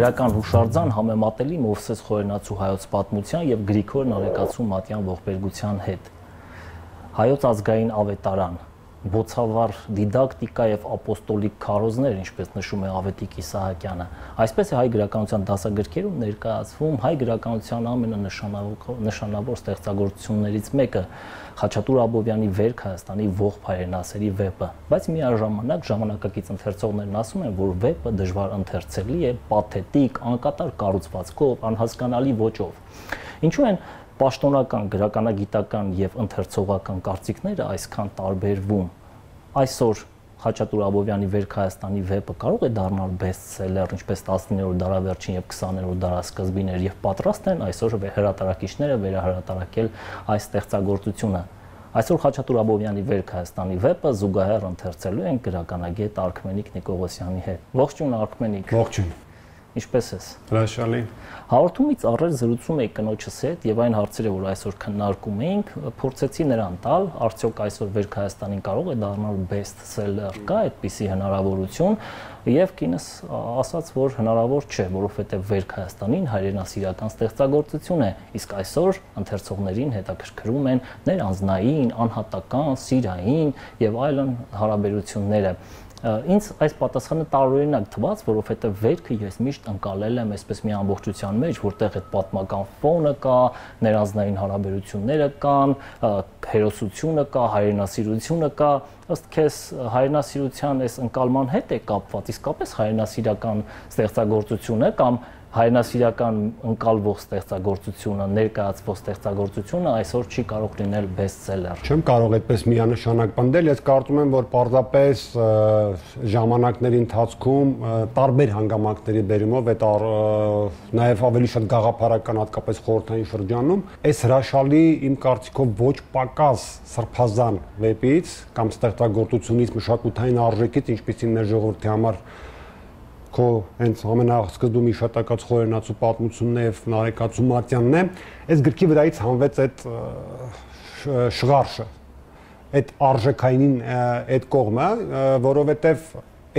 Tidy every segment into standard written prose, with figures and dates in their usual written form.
գրական հուշարձան համեմատելի Մովսես Խորենացու հայոց պատմության եւ Գրիգոր Նարեկացու մատյան ողբերգության հետ։ Հայոց ազգային ավետարան, բոցավառ դիդակտիկա եւ ապոստոլիկ քարոզներ, ինչպես նշում է Ավետիք Իսահակյանը, այսպես է հայ գրականության դասագրքերում ներկայացվում հայ գրականության ամենանշանավոր ստեղծագործություններից մեկը Խաչատուր Աբովյանի Վերք Հայաստանի ողբ հայրենասերի վեպը, բայց միաժամանակ ժամանակակից ընթերցողներն ասում են, որ վեպը դժվար ընթերցելի է, պաթետիկ, անկատար կառուցվածքով, անհասկանալի ոճով։ Ինչու են պաշտոնական, գրականագիտական եւ ընթերցողական կարծիքները այսքան տարբերվում։ Այսօր Խաչատուր Աբովյանի Վերք Հայաստանի վեպը կարող է դառնալ բեսթսելեր, ինչպես 19-րդ դարավերջին եւ 20-րդ դարասկզբին էր, եւ պատրաստ են այսօր հրատարակիչները վերահրատարակել այս ստեղծագործությունը։ Այսօր Խաչատուր Աբովյանի Վերք Հայաստանի վեպը զուգահեռ ընթերցելու են գրականագետ Արքմենիկ Նիկողոսյանի հետ։ Ողջույն Արքմենիկ։ Ողջույն։ Ինչպե՞ս ես։ Հրաշալի։ Հաղորդումից առաջ զրուցում էի կնոջս հետ եւ այն հարցերը, որ այսօր քննարկում էինք, փորձեցի նրան տալ, արդյոք այսօր Վերք Հայաստանին կարող է դառնալ բեսթսելեր, կա այդպիսի հնարավորություն, եւ կինս ասաց, որ հնարավոր չէ, որովհետեւ Վերք Հայաստանին հայրենասիրական ստեղծագործություն է, իսկ այսօր ընթերցողներին հետաքրքրում են ներանձնային, անհատական, սիրային եւ այլն հարաբերությունները։ Ինձ այս պատասխանը տարօրինակ թվաց, որովհետև վերքը ես միշտ ընկալել եմ այսպես մի ամբողջության մեջ, որտեղ այդ պատմական ֆոնը կա, ներանձնային հարաբերությունները կան, հերոսությունը կա, հայրենասիրությունը կա, ըստ քեզ հայրենասիրության այս ընկալման հետ է կապված, իսկապես հայրենասիրական ստեղծագործությունը կամ հայրենասիրական ընկալվող ստեղծագործությունը, ներկայացվող ստեղծագործությունը այսօր չի կարող լինել բեսթսելեր։ Չեմ կարող այդպես միանշանակ պնդել, ես կարծում եմ, որ պարզապես ժամանակների ընթացքում տարբեր հանգամանքների բերումով այդ նաև ավելի շատ գաղափարական, հատկապես խորհրդային շրջանում, այս հրաշալի իմ կարծիքով ոչ պակաս սրբազան վեպից կամ ստեղծագործությունից, մշակութային արժեքից, ինչպիսին մեր ժողովրդի համար քո հենց ամենասկզբում իշտակած Խորենացու պատմությունն է եւ Նարեկացու մատյանն է, այս գրքի վրայից հանվեց այդ շղարշը, այդ արժեքային այդ կողմը, որովհետեւ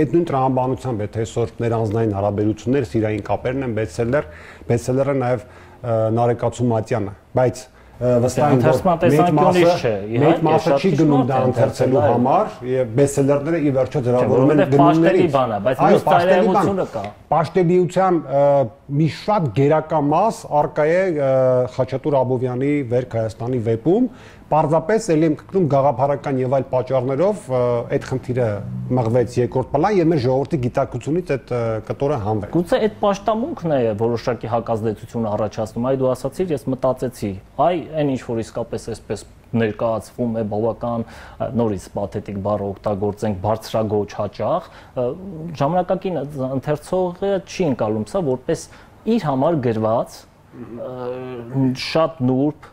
այդ նույն տրամաբանությամբ է թե այսօր ներանձնային հարաբերություններ, սիրային կապերն են բեսթսելերը նաեւ Նարեկացու մատյանը, բայց վստահ եմ, որ մեծ մասը չի գնում դա ընթերցելու համար եւ բեսթսելերները ի վերջո ձևավորում են գնումներից, բայց մյուս տարբերությունը կա։ Պաշտելիության մի շատ գերակա մաս արկա է Խաչատուր Աբովյանի Վերք Հայաստանի վեպում, պարզապես ելի եմ կրկնում գաղափարական եւ այլ պատճառներով այդ խնդիրը մղվեց երկրորդ պլան եւ մեր ժողովրդի գիտակցությունից այդ կտորը հանվեց։ Գուցե այդ պաշտամունքն է որոշակի հակազդեցություն առաջացնում, այ դու ասացիր, ես մտածեցի, այ այն ինչ որ իսկապես այսպես ներկայացվում է բավական նորից պաթետիկ բառը օգտագործենք բարձրագոչ հաճախ, ժամանակակին ընթերցողը չի ընկալում սա որպես իր համար գրված շատ նուրբ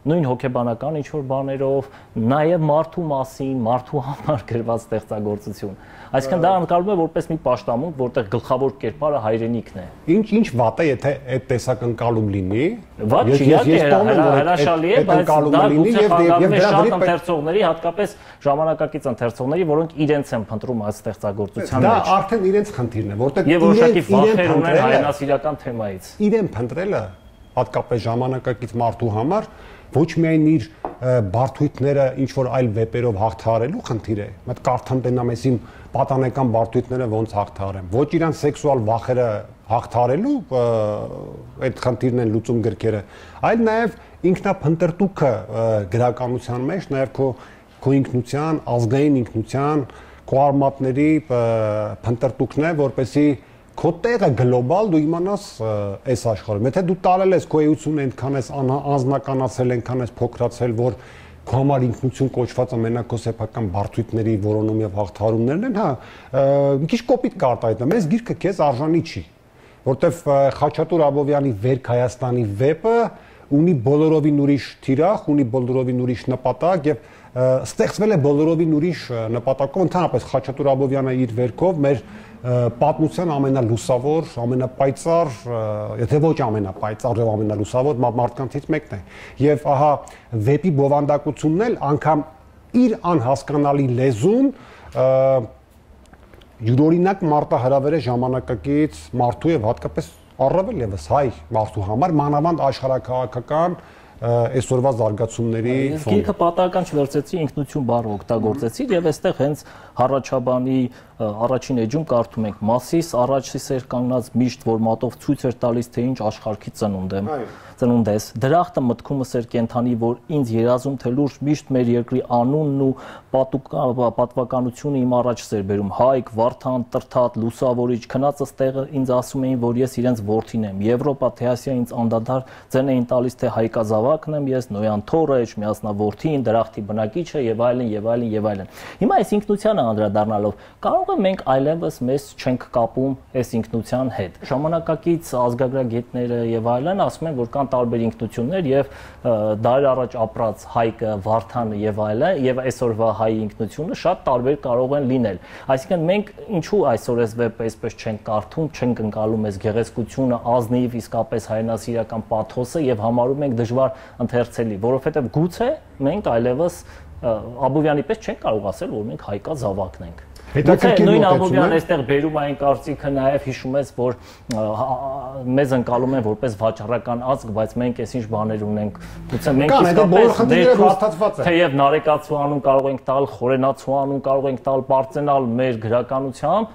նույն հոգեբանական ինչ-որ բաներով, նաև մարդու մասին, մարդու համար գրված ստեղծագործություն։ Այսինքն դա ընկալվում է որպես մի պաշտամունք, որտեղ գլխավոր կերպարը հայրենիքն է։ Ինչ վատ է, եթե այդ տեսակ ընկալում լինի։ Վատ չի, հրաշալի է, բայց դա գուցե խանգարում է շատ ընթերցողների, հատկապես ժամանակակից ընթերցողների, որոնք իրենց են փնտրում այս ստեղծագործության մեջ։ Դա արդեն իրենց խնդիրն է, որտեղ եւ որոշակի վախեր ունեն հայրենասիրական թեմայից։ Իրեն փնտրելը հատկապես ժամանակակից մարդու համար ոչ միայն իր բարդույթները ինչ որ այլ վեպերով հաղթահարելու խնդիր է, մտ կարդամ տենամ ես իմ պատանեկան բարդույթները ոնց հաղթահարեմ, ոչ իրանց սեքսուալ վախերը հաղթահարելու այդ խնդիրն են լուծում գրքերը, այլ նաև ինքնափնտրտուքը գրականության մեջ, նաև քո ինքնության, ազգային ինքնության, քո արմատների փնտրտուքն է, որպեսզի քո տեղը գլոբալ դու իմանաս այս աշխարհում։ Եթե դու տարել ես քո էությունը այնքան ես անձնականացրել, այնքան ես փոքրացրել, որ քո համար ինքնություն կոչված ամենակ քո սեփական բարդույթների որոնում եւ հաղթահարումներն են, հա, մի քիչ կոպիտ կարտահայտեմ, այս գիրքը քեզ արժանի չի, որտեվ Խաչատուր Աբովյանի Վերք Հայաստանի վեպը ունի բոլորովին ուրիշ թիրախ, ունի բոլորովին ուրիշ նպատակ եւ ստեղծվել է բոլորովին ուրիշ նպատակով, ընդհանրապես Խաչատուր Աբովյանը իր վերքով մեր պատմության ամենալուսավոր, ամենապայծառ, եթե ոչ ամենապայծառ եւ ամենալուսավոր մարդկանցից մեկն է։ Եվ ահա վեպի բովանդակությունն էլ անգամ իր անհասկանալի լեզուն յուրօրինակ մարտահրավեր է ժամանակակից մարդու եւ հատկապես առավել եւս հայ մարդու համար մանավանդ աշխարհակաղակական այսօրվա զարգացումների ֆոնում։ Գիրքը պատահական չվերցեցի, ինքնություն բառը օգտագործեցի եւ այստեղ հենց Հառաչաբանի առաջին էջում կարդում ենք. «Մասիս առաջիսեր կանգնած միշտ, որ մատով ցույց էր տալիս, թե ինչ աշխարհքի ծնունդ ես։ Դրախտը մտքումս էր կենթանի, որ ինձ երազում թե լուրջ միշտ մեր երկրի անունն ու պատվականությունը իմ առաջ էր բերում. Հայք, Վարդան, Տրթատ, Լուսավորիչ, քնածս տեղը ինձ ասում էին, որ ես իրենց որդին եմ։ Եվրոպա, թե Ասիա ինձ անդադար ձեն էին տալիս, թե հայկազավակն եմ ես, Նոյան թոռը, Էջմիածնավորթին, դրախտի բնակիչը եւ այլն եւ այլն եւ այլն»։ Հիմա այս ինքնությանը անդրադառնալով, կարող է մենք այլևս մեզ չենք կապում այս ինքնության հետ։ Ժամանակակից ազգագրագետները եւ այլն ասում են, որ կան տարբեր ինքնություններ եւ դարեր առաջ ապրած Հայկը, Վարդանը եւ այլն եւ այսօրվա հայ ինքնությունը շատ տարբեր կարող են լինել։ Այսինքն մենք ինչու այսօր այս վեպը այսպես չենք կարդում, չենք ընկալում այս գեղեցկությունը, ազնիվ իսկապես հայրենասիրական պաթոսը եւ համարում ենք դժվար ընթերցելի, որովհետեւ գուցե մենք այլևս Աբովյանի պես չենք կարող ասել, որ մենք հայկազավակն ենք։ Նույն Աբովյանը այստեղ բերում այն կարծիքը նաև հիշում ես, որ մեզ ընկալում են որպես վաճառական ազգ, բայց մենք այսինչ բաներ ունենք։ Գուցե մենք իսկապես թեև նարեկացու անուն կարող ենք տալ, խորենացու անուն կարող ենք տալ, բարձենալ մեր գրականությամբ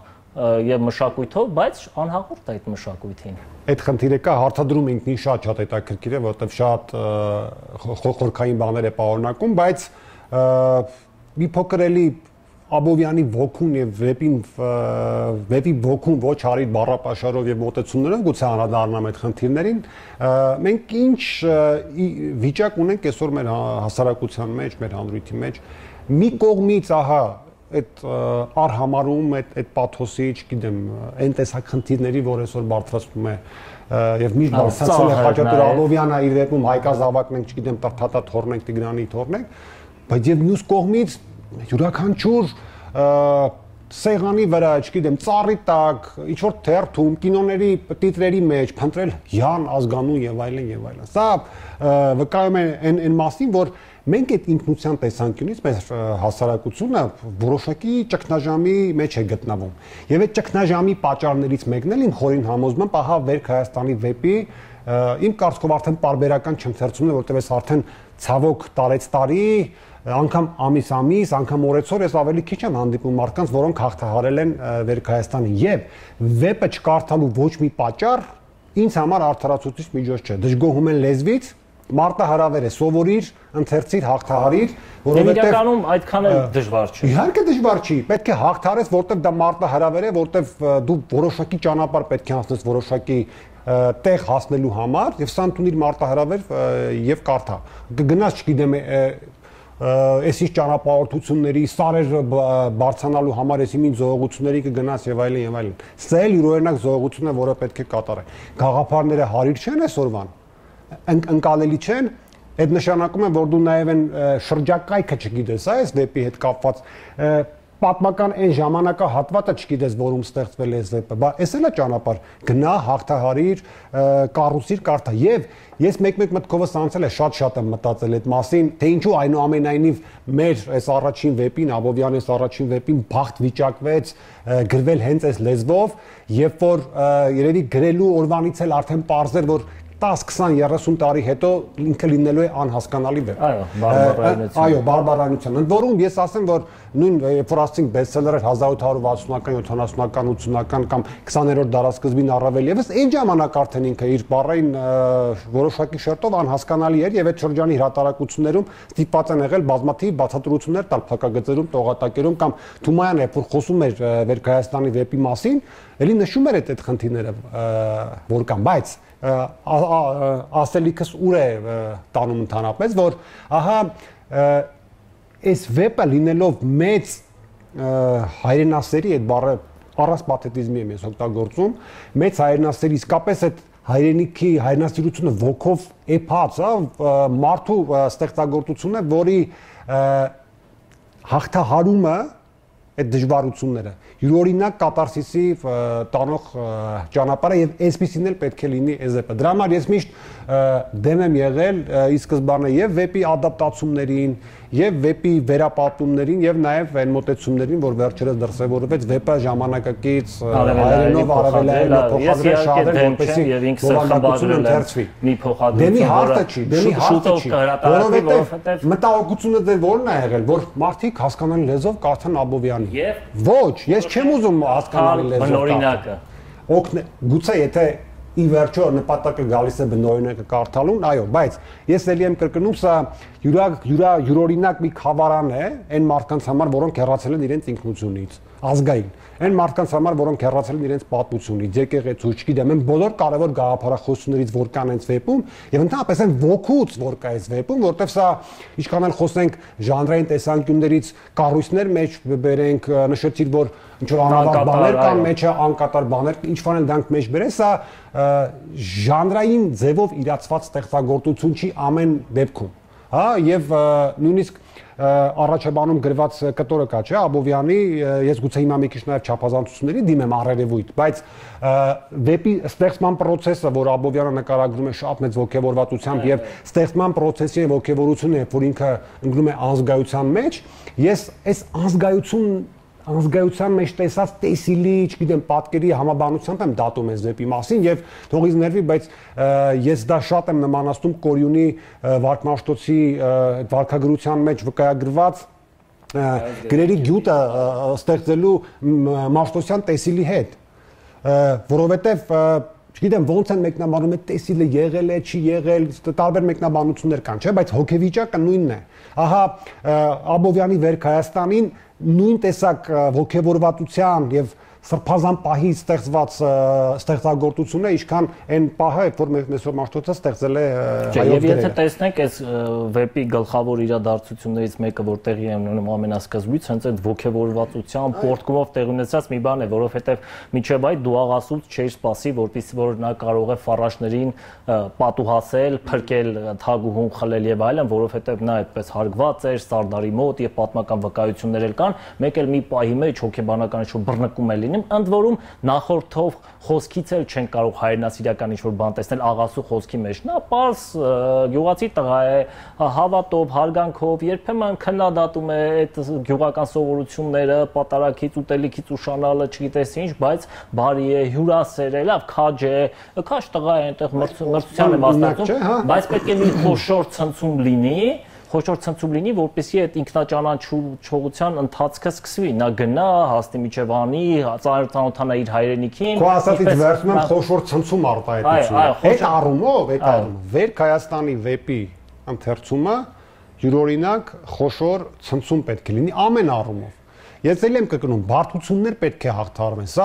եւ մշակույթով, բայց անհաղորդ է այդ մշակույթին։ Այդ խնդիրը կա, հարցադրում ինքնին շատ հետաքրքիր է, որովհետեւ շատ խորքային բաներ է պարունակում, բայց մի փոքր էլի Աբովյանի ոգուն եւ վեպի ոգուն ոչ արի բառապաշարով եւ մոտեցումներով գուցե անդրադառնամ այդ խնդիրներին, մենք ինչ վիճակ ունենք այսօր մեր հասարակության մեջ, մեր հանրույթի մեջ, մի կողմից ահա այդ արհամարում այդ պաթոսի, չգիտեմ, այն տեսակ խնդիրների, որ այսօր բարձրացնում է եւ միշտ բարձրացել է Խաչատուր Աբովյանը իր վեպում հայկազավակն ենք, չգիտեմ, Տրթատա թորն ենք, Տիգրանի թորն ենք, բայց եւ մյուս կողմից յուրաքանչյուր սեղանի վրա, չգիտեմ, ծառի տակ, ինչ որ թերթում, կինոների տիտրերի մեջ փնտրել Յան ազգանուն եւ այլն եւ այլն։ Սա վկայում է այն մասին, որ մենք այդ ինքնության տեսանկյունից մեր հասարակությունը որոշակի ճգնաժամի մեջ է գտնվում։ Եվ այդ ճգնաժամի պատճառներից մեկն էլ իմ խորին համոզմամբ ահա Վերք Հայաստանի վեպի իմ կարծիքով արդեն պարբերական չընթերցումն է, որտեղ ես արդեն ցավոք տարեց տարի անգամ ամիս, անգամ օրեցօր ես ավելի քիչ եմ հանդիպում մարդկանց, որոնք հաղթահարել են Վերք Հայաստանին եւ վեպը չկարդալու ոչ մի պատճառ ինձ համար արդարացուցիչ միջոց չէ։ Դժգոհում են լեզվից, մարտահրավեր է, սովորիր, ընթերցիր, հաղթահարիր, որովհետեւ իրականում այդքան էլ դժվար չի։ Իհարկե դժվար չի, պետք է հաղթահարես, որովհետեւ դա մարտահրավեր է, որովհետեւ դու որոշակի ճանապարհ պետք է անցնես, որոշակի տեղ հասնելու համար եւ սա ընդունիր մարտահրավեր եւ կարդա։ Գնաս, չգիտեմ, այսինչ ճանապարհորդությունների, սարեր բարձրանալու համար այսինչ ինչ զողողությունների կգնաս եւ այլն եւ այլն։ Սա էլ յուրօրինակ զողողություն է, որը պետք է կատարել։ Գաղափարները հարիր չեն այսօրվան, ընկալելի չեն, այդ նշանակում է, որ դու նաեւ այն շրջակայքը չգիտես, այս վեպի հետ կապված պատմական այն ժամանակահատվածը չգիտես, որում ստեղծվել է այս վեպը, բա էս էլ է ճանապարհ, գնա, հաղթահարիր, կառուցիր, կարդա եւ ես մեկ-մեկ մտքովս անցել է շատ եմ մտածել այդ մասին, թե ինչու այնուամենայնիվ մեր այս առաջին վեպին, Աբովյանի այս առաջին վեպին բախտ վիճակվեց գրվել հենց այս լեզվով, երբ որ երևի գրելու օրվանից էլ արդեն պարզ էր, որ 10, 20, 30 տարի հետո ինքը լինելու է անհասկանալի վեպ։ Այո, բարբարայնություն։ Այո, բարբարայնություն։ Ընդ որում ես ասեմ, որ նույն երբ որ ասենք բեսթսելեր 1860-ական, 70-ական, 80-ական կամ 20-րդ դարասկզբին առավել եւս այն ժամանակ արդեն ինքը իր բառային որոշակի շերտով անհասկանալի էր եւ այդ շրջանի հրատարակություններում ստիպված են եղել բազմաթիվ բացատրություններ տալ փակագծերում, տողատակերում կամ Թումոյանը երբ որ խոսում էր Վերք Հայաստանի վեպի մասին, ելի նշում էր այդ խնդիրները, որ կան, բայց ասելիքս ուր է տանում ընդհանրապես, որ ահա այս վեպը լինելով մեծ հայրենասերի, այդ բառը առանց պաթետիզմի եմ ես օգտագործում, մեծ հայրենասերի, իսկապես այդ հայրենիքի հայրենասիրությունը ոգով էփած, մարդու ստեղծագործություն է, որի հաղթահարումը այդ դժվարությունները յուրօրինակ կատարսիսի տանող ճանապարհը եւ այսպեսին էլ պետք է լինի այս վեպը։ Դրա համար ես միշտ դեմ եմ եղել ի սկզբանե եւ վեպի ադապտացումներին եւ վեպի վերապատումներին եւ նաեւ այն մոտեցումներին, որ վերջերս դրսեւորվեց վեպը ժամանակակից հայերենով արևելայինով փոխադրել շահել, որպեսզի բովանդակությունը ընթերցվի։ Մի փոխադրություն, որովհետեւ մտահոգությունը դեռ որն է եղել, որ մարդիկ հասկանալի լեզվով կարդան Աբովյանի։ Ոչ, ես չեմ ուզում հասկանալի լեզվով կարդալ։ Գուցե եթե ի վերջո նպատակը գալիս է բնօրինակը կարդալուն, այո, բայց ես ելի եմ կրկնում, սա յուրօրինակ մի խավարան է այն մարդկանց համար, որոնք հեռացել են իրենց ինքնությունից, ազգային, այն մարդկանց համար, որոնք հեռացել են իրենց պատմությունից, եկեղեցուց, չգիտեմ, այն բոլոր կարևոր գաղափարախոսություններից, որ կան այս վեպում, եւ ընդհանրապես այն ոգուց, որ կա այս վեպում, որտեղ սա ինչքան էլ խոսենք ժանրային տեսանկյուններից կառույցներ մեջ բերենք, նշեցիր, որ ինչ որ անավարտ բաներ կան մեջը, անկատար բաներ, ինչ-որ են դրանք մեջ բերես, սա ժանրային ձևով իրացված ստեղծագործություն չի ամեն դեպքում, հա, եւ նույնիսկ առաջաբանում գրված կտորը կա, չէ, Աբովյանի, ես գուցե հիմա մի քիչ նաեւ չափազանցությունների դիմեմ առերևույթ, բայց վեպի ստեղծման process-ը, որ Աբովյանը նկարագրում է շատ մեծ ոգևորվածությամբ եւ ստեղծման process-ի ոգևորությունը, որ ինքը ընկնում է ազգայության մեջ, ես այս ազգայության մեջ տեսած տեսիլի, չգիտեմ, պատկերի համաբանությամբ եմ դատում այս վեպի մասին եւ թողից ներվի, բայց ես դա շատ եմ նմանացնում Կորյունի Վարդմաշտոցի վարքագրության մեջ վկայագրված գրերի գյուտը ստեղծելու Մաշտոցյան տեսիլի հետ, որովհետեւ չգիտեմ ոնց են մեկնաբանում այդ տեսիլը եղել է, չի եղել, տարբեր մեկնաբանություններ կան, չէ, բայց հոգեվիճակը նույնն է։ Ահա Աբովյանի Վերք Հայաստանին նույն տեսակ ոգևորվածության եւ սրբազան պահի ստեղծված ստեղծագործությունը, ինչքան այն պահը, որ Մեսրոպ Մաշտոցը ստեղծել է հայոց գրերը։ Եվ եթե տեսնենք այս վեպի գլխավոր իրադարձություններից մեկը, որ տեղի է ունենում ամենասկզբից, հենց այդ ոգևորվածության պորտկումով տեղի ունեցած մի բան է, որովհետև մինչև այդ դու աղասուց չէր սպասի, որպեսզի որ նա կարող է ֆարաշներին պատուհասել, փրկել, թագուհուն խլել եւ այլն, որովհետև նա այդպես հարգված էր Սարդարի մոտ եւ պատմական վկայություններ էլ կան, մեկ էլ մի պահի մեջ հոգեբանական ինչ-որ բռնկում է լինում, ընդ որում նախորդող խոսքից էլ չեն կարող հայրենասիրական ինչ-որ բան տեսնել աղասու խոսքի մեջ, նա պարզ գյուղացի տղա է, հավատով, հարգանքով, երբեմն քննադատում է այդ գյուղական սովորությունները, պատարագից, ուտելիքից ուշանալը, չգիտես ինչ, բայց բարի է, հյուրասեր է, լավ քաջ է, քաջ տղա է, այնտեղ մրցության է մասնակցում, բայց պետք է մի խոշոր ցնցում լինի, որպեսզի այդ ինքնաճանաչողության ընթացքը սկսվի, նա գնա, հասնի միջև անի, ծանոթանա իր հայրենիքին։ Քո ասածից վերցնում եմ խոշոր ցնցում արտահայտությունը։ Այդ առումով, Վերք Հայաստանի վեպի ընթերցումը յուրօրինակ խոշոր ցնցում պետք է լինի ամեն առումով։ Ես էլ եմ կրկնում, բարդություններ պետք է հաղթարվեն։ Սա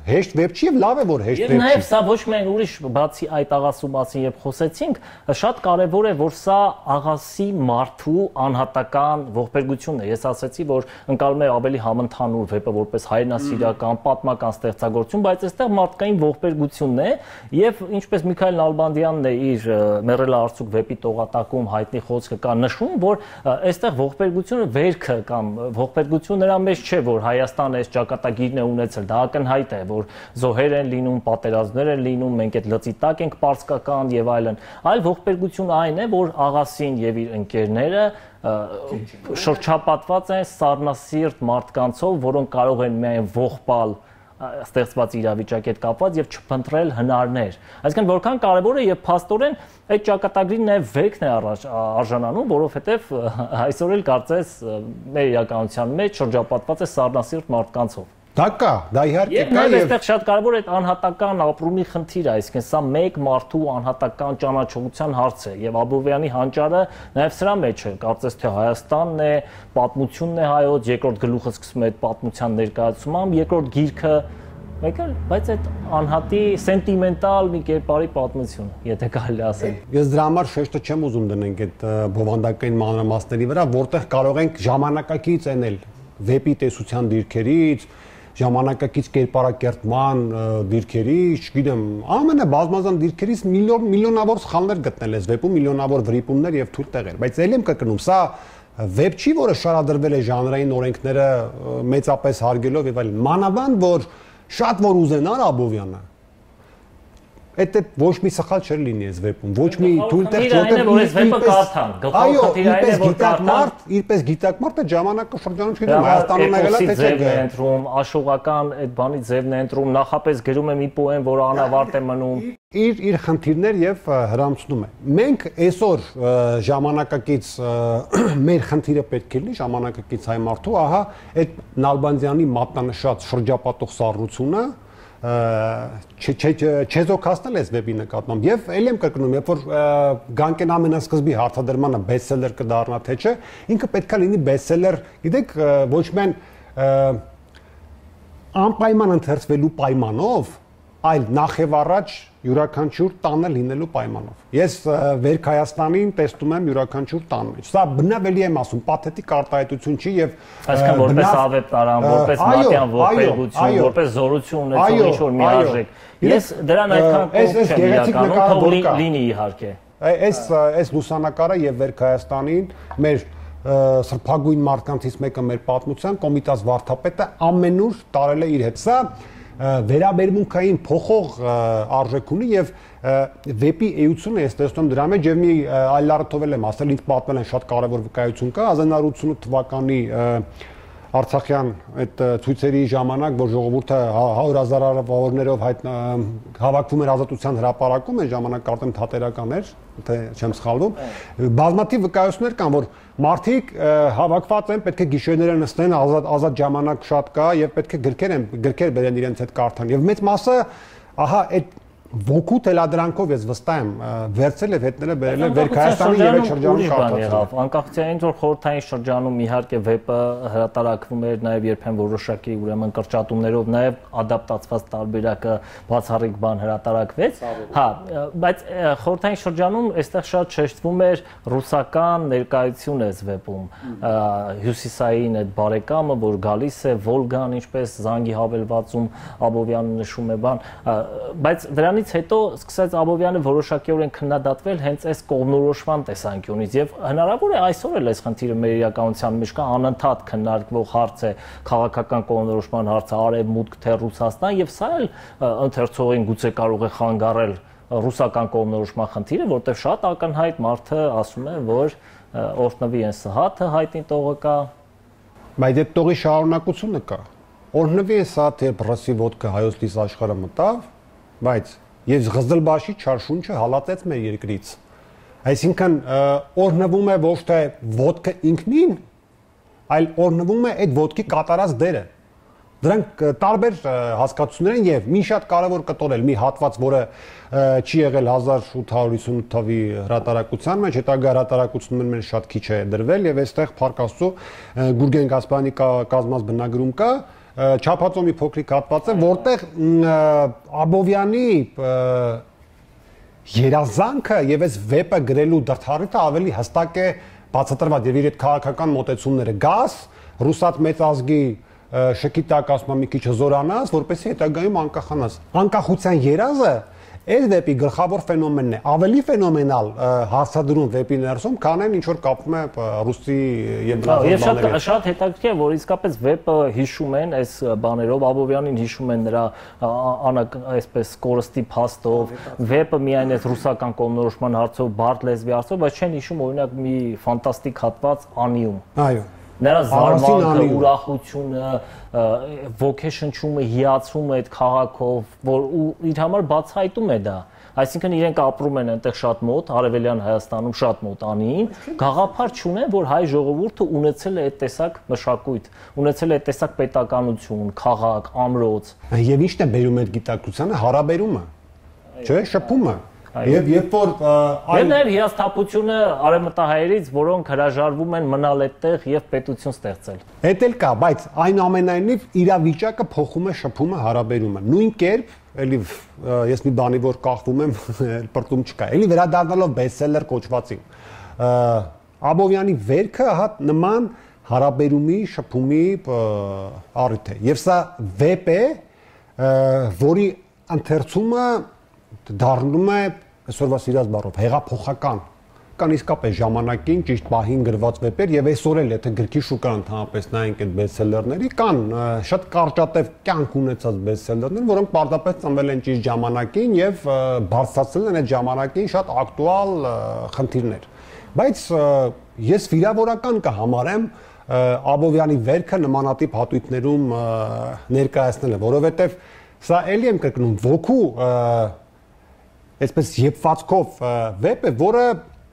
հեշտ վեպ չի եւ լավ է որ հեշտ վեպ չի։ Եվ նաեւ սա ոչ միայն ուրիշ բացի այդ աղասու մասին երբ խոսեցինք, շատ կարեւոր է որ սա աղասի մարդու անհատական ողբերգությունն է։ Ես ասացի, որ ընկալում է ավելի համընդհանուր վեպը որպես հայրենասիրական, պատմական ստեղծագործություն, բայց այստեղ մարդկային ողբերգությունն է եւ ինչպես Միքայել Նալբանդյանն է իր Մեռելա Արցուկ վեպի տողատակում հայտնի խոսքը կա նշում, որ այստեղ ողբերգությունը վերքը կամ ողբերգությունը նրա մեջ չէ, որ Հայաստանը այս ճակատագիրն է ունեցել, դա ակնհայտ է, որ զոհեր են լինում, պատերազմներ են լինում, մենք այդ լծի տակ ենք պարսկական եւ այլն, այլ ողբերգությունը այն է, որ աղասին եւ իր ընկերները շրջապատված են սառնասիրտ մարդկանցով, որոնք կարող են միայն ողբալ ստեղծված իրավիճակի հետ կապված եւ չփնտրել հնարներ։ Այսինքն որքան կարեւոր է եւ փաստորեն այդ ճակատագրին նաեւ վերքն է արժանանում, որովհետեւ այսօր էլ կարծես մեր իրականության մեջ շրջապատված է սառնասիրտ մարդկանցով։ Դա կա, դա իհարկե կա եւ այստեղ շատ կարեւոր է այդ անհատական ապրումի խնդիրը, այսինքն սա մեկ մարդու անհատական ճանաչողության հարց է եւ Աբովյանի հանճարը նաեւ սրա մեջ է, կարծես թե Հայաստանն է, պատմությունն է հայոց, երկրորդ գլուխը սկսում է այդ պատմության ներկայացումով, երկրորդ գիրքը մեկ էլ, բայց այդ անհատի սենտիմենտալ մի կերպարի պատմություն, եթե կարելի ասել։ Ես դրա համար շեշտը չեմ ուզում դնենք այդ բովանդակային մանրամասների վրա, որտեղ կարող ենք ժամանակակից էնել վեպի տեսության դիրքերից, ժամանակակից կերպարակերտման դիրքերից, չգիտեմ, ամենաբազմազան դիրքերից միլիոնավոր սխալներ գտնել ես վեպում, միլիոնավոր վրիպումներ եւ թույլ տեղեր, բայց ել եմ կրկնում, սա վեպ չի, որը շարադրվել է ժանրային օրենքները մեծապես հարգելով եւ այլն, մանավանդ որ շատ որ ուզենար Աբովյանը Այդ ոչ մի սխալ չէր լինի այս վեպում, ոչ մի թույլ տեղ, որտեղ այս վեպը կարդան, այո, իրպես գիտակ մարդ այդ ժամանակաշրջանում չգիտեմ Հայաստանում եղել է թե չէ ընտրում, աշխուղական այդ բանի ձևն է ընտրում, նախապես գրում է մի պոեմ, որը անավարտ է մնում։ Իր խնդիրներ եւ հրամցնում է։ Մենք այսօր ժամանակակից մեր խնդիրը պետք է լինի ժամանակակից հայ մարդու, ահա այդ Նալբանդյանի մատնանշած շրջապատող սառնությունը չեզոքացնել այս վեպի նկատմամբ եւ ելի եմ կրկնում, երբ որ Գանկեն ամենասկզբի հարցադրմանը բեսթսելեր կդառնա թե չէ, ինքը պետքա լինի բեսթսելեր, գիտեք, ոչ միայն անպայման ընթերցվելու պայմանով, այլ նախ եւ առաջ յուրաքանչյուր տանը լինելու պայմանով։ Ես Վերք Հայաստանին տեսնում եմ յուրաքանչյուր տան մեջ։ Սա բնավելի եմ ասում, պաթետիկ արտահայտություն չի եւ այսինքն որպես ավետարան, որպես մատյան ողբերգություն, որպես զորություն ունեցող ինչ-որ մի արժեք։ Ես դրան այդքան կողմ չեմ լինի իհարկե։ Այս լուսանկարը եւ Վերք Հայաստանին մեր սրբագույն մարդկանցից մեկը մեր պատմության Կոմիտաս վարդապետը ամենուր տարել է իր հետ։ Սա վերաբերմունքային փոխող արժեք ունի եւ վեպի էությունը ես տեսնում դրա մեջ եւ մի այլ լարթովել եմ ասել, ինձ պատմել են շատ կարեւոր վկայություն կա 1988 թվականի Արցախյան այդ ցույցերի ժամանակ, որ ժողովուրդը 100,000 արվավորներով հավաքվում էր Ազատության հրապարակում, այն ժամանակ կարծեմ թատերական էր, թե չեմ սխալվում, բազմաթիվ վկայություններ կան, որ մարդիկ հավաքված են, պետք է գիշերները նստեն, ազատ ժամանակ շատ կա եւ պետք է գրքեր բերեն իրենց հետ կարդան եւ մեծ մասը ահա այդ ոգու թելադրանքով ես վստահ եմ վերցել եւ հետները բերել են Վերք Հայաստանի եւ այդ շրջանում կարդացել։ Անկախության որ խորհրդային շրջանում իհարկե վեպը հրատարակվում էր նաեւ երբեմն որոշակի ուրեմն կրճատումներով նաեւ ադապտացված տարբերակը բացառիկ բան հրատարակվեց։ Հա, բայց խորհրդային շրջանում այստեղ շատ շեշտվում էր ռուսական ներկայությունը այս վեպում։ Հյուսիսային այդ բարեկամը, որ գալիս է Վոլգան, ինչպես Զանգի հավելվածում Աբովյանը նշում է բան, բայց դրանից հետո սկսեց Աբովյանը որոշակիորեն քննադատվել հենց այս կողմնորոշման տեսանկյունից եւ հնարավոր է այսօր էլ այս խնդիրը մեր իրականության մեջ կա անընդհատ քննարկվող հարց է քաղաքական կողմնորոշման հարցը արևմուտք թե Ռուսաստան եւ սա էլ ընթերցողին գուցե կարող է խանգարել ռուսական կողմնորոշման խնդիրը, որտեղ շատ ակնհայտ մարդը ասում է, որ օրհնվի են Սահաթը հայտնի տողը կա, բայց այդ տողի շարունակությունը կա։ Օրհնվի են Սահաթը ռուսի ոդկա հայոց լիս աշխարհը մտավ, բայց ես Ղզդլբաշի չարշունչը հալածեց մեր երկրից։ Այսինքն օրհնվում է ոչ թե ոդկը ինքնին, այլ օրհնվում է այդ ոդկի կատարած դերը։ Դրանք տարբեր հասկացություններ են եւ մի շատ կարեւոր կտորել մի հատված, որը չի եղել 1858 թվականի հրատարակության մեջ, հետագա հրատարակություններն մեր շատ քիչ է դրվել եւ այստեղ Փառք Աստծո Գուրգեն Գասպարյանի կազմած բնագրում կա չափածո մի փոքրիկ հատված է, որտեղ Աբովյանի երազանքը եւ այս վեպը գրելու դրթարիթը ավելի հստակ է բացատրված եւ իր այդ քաղաքական մոտեցումները գաս ռուսատ մեծ ազգի շքիտակ ասում եմ մի քիչ զորանաս, որպեսզի հետագայում անկախանաս։ Անկախության երազը այս վեպի գլխավոր ֆենոմենն է, ավելի ֆենոմենալ հարցադրում վեպի ներսում, քան այն ինչ որ կապվում է ռուսի եւ բանալի։ Եվ շատ հետաքրքիր է, որ իսկապես վեպը հիշում են այս բաներով, Աբովյանին հիշում են նրա այսպես կորստի փաստով, վեպը միայն այս ռուսական կողմնորոշման հարցով, բարդ լեզվի հարցով, բայց չեն հիշում օրինակ մի ֆանտաստիկ հատված Անիում։ Այո։ Նրա զարմանքը, ուրախությունը, ոգեշնչումը, հիացումը այդ քաղաքով, որ իր համար բացահայտում է դա։ Այսինքն իրենք ապրում են այնտեղ շատ մոտ, Արևելյան Հայաստանում շատ մոտ Անիին, գաղափար չունեն, որ հայ ժողովուրդը ունեցել է այդ տեսակ մշակույթ, ունեցել է այդ տեսակ պետականություն, քաղաք, ամրոց։ Եվ ի՞նչն է բերում այդ գիտակցությանը, հարաբերումը, չէ՞, շփումը։ Եվ երբ որ այլ հիասթափությունը արևմտահայերից, որոնք հրաժարվում են մնալ այդտեղ եւ պետություն ստեղծել։ Էդ էլ կա, բայց այնուամենայնիվ իրավիճակը փոխում է, շփում է, հարաբերումը։ Նույն կերպ, էլի ես մի բանի որ կախվում եմ, պրտում չկա։ Էլի վերադառնալով բեսթսելեր կոչվածին։ Աբովյանի վերքը հա նման հարաբերումի, շփումի առիթ է։ Եվ սա վեպ է, որի ընթերցումը դառնում է այսօրվա սիրած բառով հեղափոխական, կան իսկապես ժամանակին ճիշտ պահին գրված վեպեր եւ այսօր էլ եթե գրքի շուկան ընդհանրապես նայենք այդ բեսթսելերների կան շատ կարճատև կյանք ունեցած բեսթսելերներ, որոնք պարզապես ծնվել են ճիշտ ժամանակին եւ բարձրացրել են այդ ժամանակին շատ ակտուալ խնդիրներ։ Բայց ես վիրավորական կհամարեմ Աբովյանի վերքը նմանատիպ հատույթներում ներկայացնելը, որովհետեւ սա էլի եմ կրկնում ոգու այսպես եփվածքով վեպ է, որը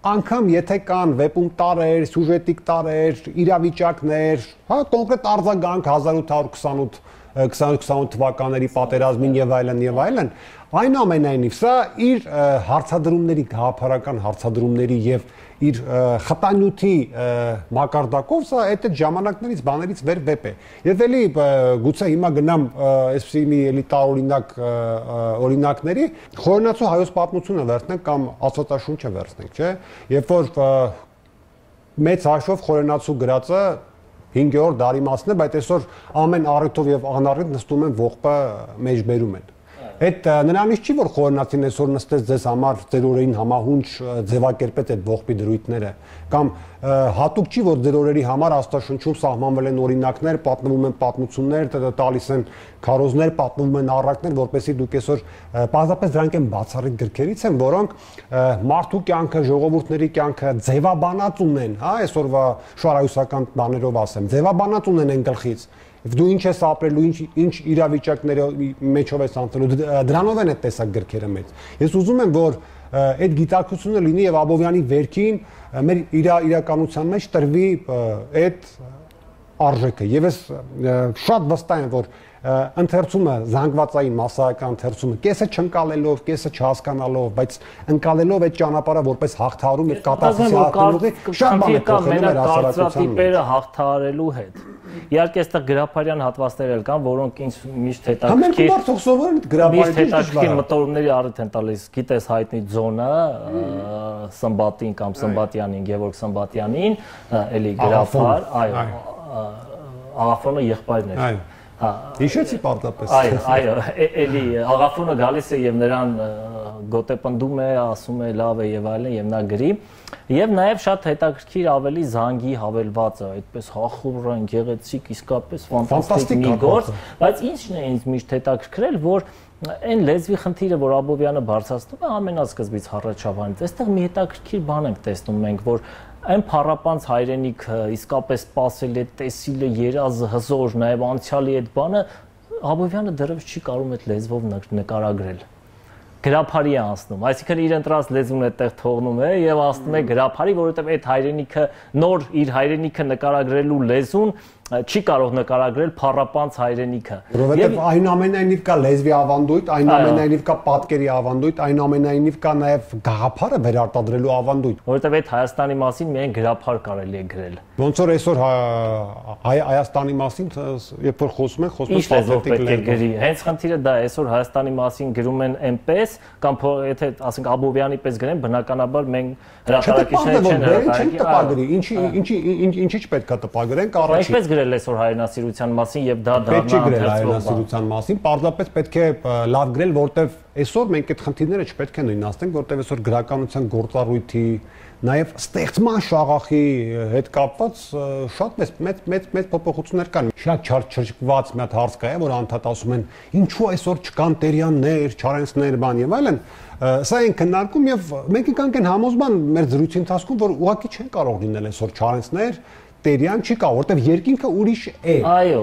անգամ եթե կան վեպում տարեր, սյուժետիկ տարեր, իրավիճակներ, հա կոնկրետ արձագանք 1828 թվականների պատերազմին եւ այլն, այնուամենայնիվ սա իր հարցադրումների, գաղափարական հարցադրումների եւ իր խտանյութի մակարդակով սա այդ ժամանակներից բաներից վեր վեպ է։ Եվ էլի գուցե հիմա գնամ այսպեսի մի էլի տարօրինակ օրինակների, խորենացու հայոց պատմությունը վերցնենք կամ Աստվածաշունչը վերցնենք, չէ՞։ Երբ որ մեծ հաշվով խորենացու գրածը 5-րդ դարի մասն է, բայց այսօր ամեն առիթով եւ անառիթ նստում են ողբը մեջբերում են։ Այդ նրանից չի որ խորենացին այսօր նստեց ձեզ համար ձեր օրերին համահունչ ձևակերպեց այդ ողբի դրույթները կամ հատուկ չի որ ձեր օրերի համար Աստվածաշունչում սահմանվել են օրինակներ, պատմվում են պատմություններ, տալիս են քարոզներ, պատմվում են առակներ, որպեսզի դուք այսօր պարզապես դրանք են բացառիկ գրքերից են, որոնք մարդու կյանքը, ժողովուրդների կյանքը ձևաբանած ունեն, հա, այսօրվա շարահյուսական բաներով ասեմ, ձևաբանած ունեն այն գլխից դու ինչ ես ապրելու, ինչ իրավիճակների մեջով ես անցնելու, դրանով են այդ տեսակ գրքերը մեծ։ Ես ուզում եմ, որ այդ գիտակցությունը լինի եւ Աբովյանի վերքին մեր իրականության մեջ տրվի այդ արժեքը։ Եվ ես շատ վստահ եմ, որ ընթերցումը, զանգվածային massայական ընթերցումը, կեսը չընկալելով, կեսը չհասկանալով, բայց ընկալելով այդ ճանապարհը որպես հաղթահարում եւ կատաստրոֆի արտոնուղի, շատ բան է փոխելու մեր հասարակության մեջ։ Հաղթահարելու հետ։ Իհարկե այստեղ գրափարյան հատվածներ էլ կան, որոնք ինձ միշտ հետաքրքիր մտորումների առիթ են տալիս։ Գիտես հայտնի Ձոնը, Սմբատին կամ Սմբատյանին, Գևորգ Սմբատյանին, էլի գրափար, այո, Աղաֆոնը եղբայրն էր։ Այո։ Հիշեցի պարտապես։ Այո, էլի Աղաֆոնը գալիս է եւ նրան գոտեպնդում է, ասում է լավ է եւ այլն եւ նա գրի։ Եվ նաև շատ հետաքրքիր ավելի զանգի հավելված է, այդպես հախուռան, գեղեցիկ, իսկապես ֆանտաստիկ մի գործ, բայց ինչն է ինձ միշտ հետաքրքրել, որ այն լեզվի խնդիրը, որ Աբովյանը բարձրացնում է, ամենասկզբից Հառաչավանից, այստեղ մի հետաքրքիր բան ենք տեսնում մենք, որ այն փառապանց հայրենիքը, իսկապես սпасել է, տեսիլ է, երազը, հզոր, նաև անցյալի այդ բանը, Աբովյանը դեռևս չի կարող այդ լեզվով նկարագրել։ Գրափարի է անցնում, այսինքն իր ընտրած լեզուն այդտեղ թողնում է եւ անցնում է գրափարի, որովհետեւ այդ հայրենիքը նոր իր հայրենիքը նկարագրելու լեզուն չի կարող նկարագրել փառապանց հայրենիքը։ Որովհետեւ այնուամենայնիվ կա լեզվի ավանդույթ, այնուամենայնիվ կա պատկերի ավանդույթ, այնուամենայնիվ կա նաեւ գաղափարը վերարտադրելու ավանդույթ։ Որովհետեւ այդ Հայաստանի մասին միայն գրափար կարելի է գրել։ Ոնց որ այսօր Հայաստանի մասին, երբ որ խոսում են պատմական գրի։ Հենց խնդիրը դա է, այսօր Հայաստանի մասին գրում են այնպես, կամ եթե ասենք Աբովյանի պես գրեն, բնականաբար մենք հրատարակիչներ չեն հրատարակի։ Ինչի՞ չպետք է տպագրենք առաջին։ Ինչպես գրել այսօր հայրենասիրության մասին եւ դա դառնա պետք է գրել հայրենասիրության մասին, պարզապես պետք է լավ գրել, որտեվ այսօր մենք այդ խնդիրները չպետք է նույնացնենք, որտեվ այսօր գրականության գործառույթի նաև ստեղծման շաղախի հետ կապված շատ մեծ փոփոխություններ կան։ Շատ չարչրկված մի հատ հարց կա, որ անդադ ասում են, ինչու այսօր չկան տերյաններ, չարենցներ, բան եւ այլն։ Սա են քննարկում եւ մենք ենք այն համոզման մեր զրույցի ընթացքում, որ ուղղակի չեն կարող լինել այսօր չարենցներ, տերյան չի կա, որտեվ երկինքը ուրիշ է։ Այո,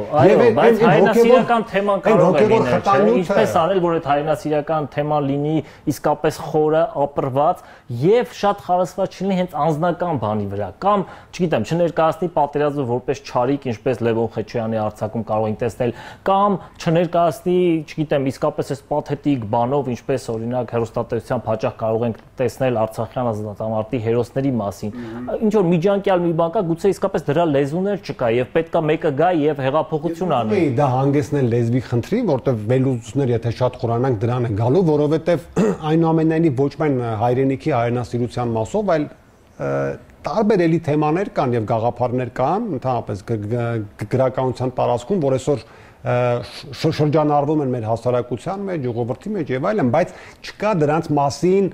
բայց հայրենասիրական թեման կարող է լինել, ինչպես անել, որ այդ հայրենասիրական թեման լինի իսկապես խորը, ապրված եւ շատ խարսված չլինի հենց անձնական բանի վրա, կամ, չգիտեմ, չներկայացնի պատերազմը որպես չարիք, ինչպես Լևոն Խեչոյանի արձակում կարող ենք տեսնել, կամ չներկայացնի, չգիտեմ, իսկապես այս պաթետիկ բանով, ինչպես օրինակ հերոստատեսության հաճախ կարող ենք տեսնել Արցախյան ազատամարտի հերոսների մասին։ Ինչ որ միջանկյալ մի բան կա, գուցե իսկապես դրա լեզուներ չկա եւ պետքա մեկը գա եւ հեղափոխություն անի։ Դա հանգեցնել լեզվի խնդրի, որտեվ վերլուծություններ եթե շատ խորանանք դրան են գալու, որովհետեւ այնուամենայնիվ ոչ միայն հայրենիքի հայրենասիրության մասով, այլ տարբեր էլի թեմաներ կան եւ գաղափարներ կան ընդհանրապես գրականության տարածքում, որ այսօր շրջանառվում են մեր հասարակության մեջ, ժողովրդի մեջ եւ այլն, բայց չկա դրանց մասին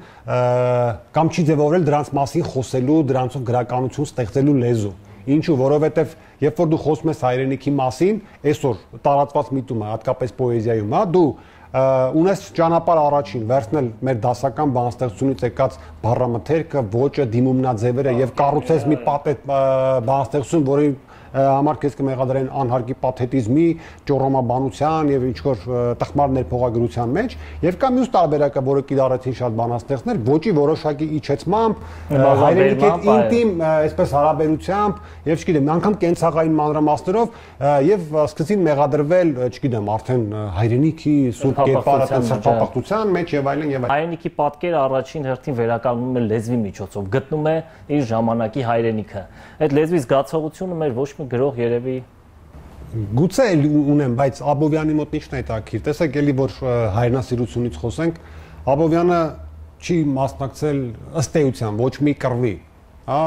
կամ չի ձևավորել դրանց մասին խոսելու, դրանցով գրականություն ստեղծելու լեզու։ Ինչու, որովհետեւ երբ որ դու խոսում ես հայրենիքի մասին, այսօր տարածված միտում է, հատկապես պոեզիայում, հա, դու ունես ճանապարհ առաջին վերցնել մեր դասական բանաստեղծությունից եկած բառամթերքը, ոճը, դիմումնաձևերը եւ կառուցես մի բանաստեղծություն, որի համար քեզ կմեղադրեն անհարկի պաթետիզմի, ճոռոմաբանության եւ ինչ որ տխմար ներփողագրության մեջ, եւ կա մյուս տարբերակը, որը կիրառեցին շատ բանաստեղծներ, ոճի որոշակի իջեցմամբ, հայրենիքի հետ ինտիմ, այսպես հարաբերությամբ եւ չգիտեմ, անգամ կենցաղային մանրամասներով եւ սկսեցին մեղադրվել, չգիտեմ, արդեն հայրենիքի սուրբ կերպարը սրճապատության մեջ եւ այլն եւ այլն։ Հայրենիքի պատկերը առաջին հերթին վերականգնում է լեզվի միջոցով, գտնում է իր ժամանակի հայրենիքը։ Այդ լեզվի զգացողությունը մեր ոչ մի գրող երևի գուցե ունեմ, բայց Աբովյանի մոտ ինչն է հետաքրքիր։ Տեսեք, էլի որ հայրենասիրությունից խոսենք, Աբովյանը չի մասնակցել ըստ էության ոչ մի կռվի, հա,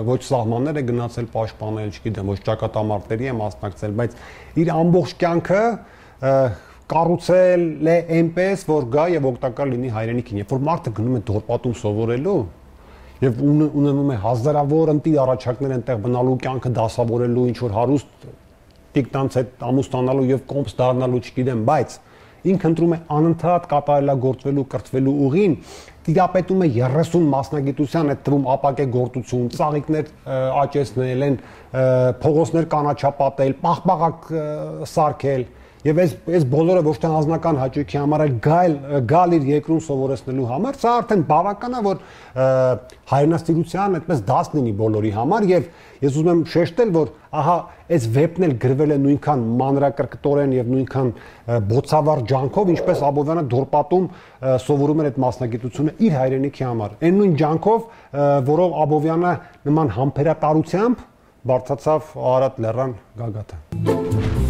ոչ սահմաններ է գնացել պաշտպանել, չգիտեմ, ոչ ճակատամարտերի է մասնակցել, բայց իր ամբողջ կյանքը կառուցել է այնպես, որ գա եւ օգտակար լինի հայրենիքին։ Երբ որ մարդը գնում է դորպատում սովորելու եւ ունենում է հազարավոր ընտիր առաջարկներ այնտեղ բնալու, կյանքը դասավորելու, ինչ որ հարուստ տիկնանց հետ ամուսնանալու եւ կոմս դառնալու, չգիտեմ, բայց ինքը ընտրում է անընդհատ կատարելագործվելու, կրթվելու ուղին, տիրապետում է 30 մասնագիտության, այդ թվում ապակե գործություն, ծաղիկներ աճեցնել, են փողոցներ կանաչապատել, պաղպաղակ սարքել եւ այս բոլորը ոչ թե անձնական հաճույքի համար, այլ գալ իր երկրում սովորեցնելու համար, սա արդեն բավական է, որ հայրենասիրության այդպես դաս լինի բոլորի համար եւ ես ուզում եմ շեշտել, որ ահա այս վեպն էլ գրվել է նույնքան մանրակրկտորեն եւ նույնքան բոցավառ ջանքով, ինչպես Աբովյանը դորպատում սովորում էր այդ մասնագիտությունը իր հայրենիքի համար։ Այն նույն ջանքով, որով Աբովյանը նման համբերատարությամբ բարձրացավ Արարատ լեռան գագաթը։